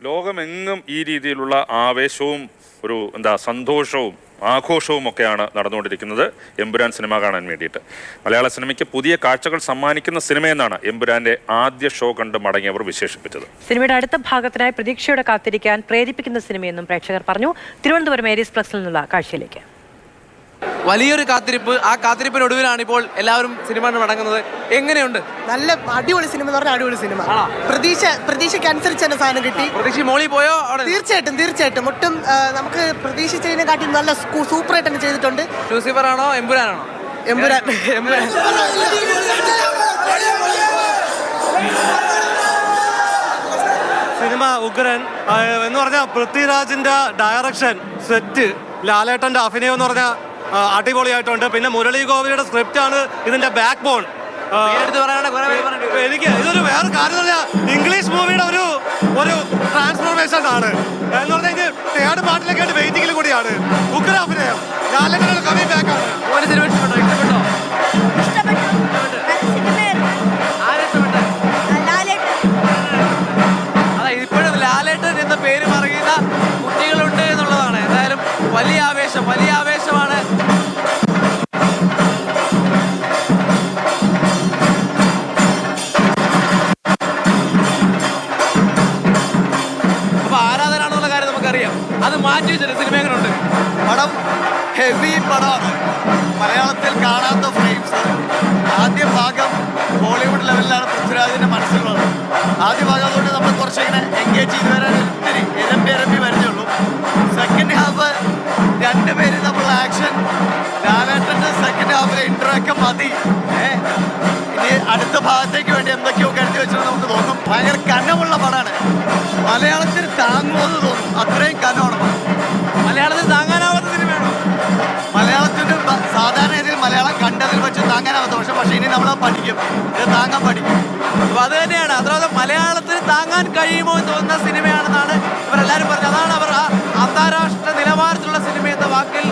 ലോകമെങ്ങും ഈ രീതിയിലുള്ള ആവേശവും ഒരു സന്തോഷവും ആഘോഷവും ഒക്കെയാണ് നടന്നുകൊണ്ടിരിക്കുന്നത് എമ്പുരാൻ സിനിമ കാണാൻ വേണ്ടിയിട്ട്. മലയാള സിനിമയ്ക്ക് പുതിയ കാഴ്ചകൾ സമ്മാനിക്കുന്ന സിനിമയെന്നാണ് എമ്പുരാന്റെ ആദ്യ ഷോ കണ്ട് മടങ്ങിയവർ വിശേഷിപ്പിച്ചത്. സിനിമയുടെ അടുത്ത ഭാഗത്തിനായി പ്രതീക്ഷയോടെ കാത്തിരിക്കാൻ പ്രേരിപ്പിക്കുന്ന സിനിമയെന്നും പ്രേക്ഷകർ പറഞ്ഞു. തിരുവനന്തപുരം ഏരീസ് പ്ലസിൽ നിന്നുള്ള കാഴ്ചയിലേക്ക്. വലിയൊരു കാത്തിരിപ്പ്. ആ കാത്തിരിപ്പിനൊടുവിലാണ് ഇപ്പോൾ എല്ലാവരും സിനിമ മടങ്ങുന്നത്. എങ്ങനെയുണ്ട്? നല്ല അടിപൊളി സിനിമ എന്ന് പറഞ്ഞാൽ അടിപൊളി സിനിമ. പ്രതീക്ഷയ്ക്ക് അനുസരിച്ച് തന്നെ സാധനം കിട്ടി. പ്രതീക്ഷ മോളി പോയോ? തീർച്ചയായിട്ടും ഒട്ടും നമുക്ക് പ്രതീക്ഷിച്ചതിനെക്കാട്ടി നല്ല സൂപ്പറായിട്ട് തന്നെ ചെയ്തിട്ടുണ്ട്. ലൂസിഫർ ആണോ എമ്പുരാനാണോ? എമ്പുരാൻ. സിനിമ ഉഗ്രൻ എന്ന് പറഞ്ഞാൽ പൃഥ്വിരാജിന്റെ ഡയറക്ഷൻ, സെറ്റ്, ലാലേട്ടന്റെ അഭിനയം എന്ന് പറഞ്ഞാൽ അടിപൊളിയായിട്ടുണ്ട്. പിന്നെ മുരളി ഗോപിയുടെ സ്ക്രിപ്റ്റ് ആണ് ഇതിന്റെ ബാക്ക് ബോൺ. എനിക്ക് ഇതൊരു വേറെ കാര്യം പറഞ്ഞാൽ ഇംഗ്ലീഷ് മൂവിയുടെ ഒരു ട്രാൻസ്ഫോർമേഷൻ ആണ് എന്ന് പറഞ്ഞാൽ ഇത് തേർഡ് പാർട്ടിലേക്കായിട്ട് വെയിറ്റിംഗിൽ കൂടിയാണ്. ഉഗ്ര അഭിനയം, ലാലേട്ടന്റെ കവി ബാക്ക് ആണ്. ഇപ്പോഴും ലാലേട്ടൻ എന്ന പേര് പറയുന്ന കുട്ടികളുണ്ട് എന്നുള്ളതാണ്. എന്തായാലും വലിയ ആവേശമാണ്. അപ്പൊ ആരാധനാണെന്നുള്ള കാര്യം നമുക്കറിയാം. അത് മാറ്റി വെച്ചിട്ട് സിനിമ എങ്ങനെയുണ്ട്? പടം ഹെവി പടമാണ്. മലയാളത്തിൽ കാണാത്ത ഫ്രെയിംസ്. ആദ്യ ഭാഗം ബോളിവുഡ് ലെവലിലാണ് പൃഥ്വിരാജിന്റെ മനസ്സിലുള്ളത്. ആദ്യ ഭാഗം അതുകൊണ്ട് നമ്മൾ കുറച്ചിങ്ങനെ എൻഗേജ് ചെയ്ത് വരാൻ ഇരമ്പി വരുന്നേ ഉള്ളൂ. സെക്കൻഡ് ഹാഫ് രണ്ടുപേരും നമ്മൾ ആക്ഷൻ, ലാലേട്ടൻ്റെ സെക്കൻഡ് ഹാഫിലെ ഇൻട്രോ ഒക്കെ മതി. ഇനി അടുത്ത ഭാഗത്തേക്ക് വേണ്ടി എന്തൊക്കെയോ കരുതി വെച്ചെന്ന് നമുക്ക് തോന്നും. ഭയങ്കര കനമുള്ള പടമാണ്. മലയാളത്തിൽ താങ്ങുമെന്ന് തോന്നും, അത്രയും കനമാണ്. മലയാളത്തിൽ താങ്ങാനാവാത്ത സിനിമയാണോ? മലയാളത്തിന് സാധാരണ ഇതിൽ മലയാളം കണ്ടതിൽ വെച്ച് താങ്ങാനാവാത്ത പക്ഷേ ഇനി നമ്മൾ പഠിക്കും, ഇത് താങ്ങാൻ പഠിക്കും. അപ്പൊ അത് തന്നെയാണ്. അതുപോലെ മലയാളത്തിന് താങ്ങാൻ കഴിയുമോ എന്ന് തോന്നുന്ന സിനിമയാണെന്നാണ് ഇവരെല്ലാവരും പറഞ്ഞത്. അതാണ് അവർ അന്താരാഷ്ട്ര നിലവാരത്തിലുള്ള സിനിമ എന്ന വാക്കിൽ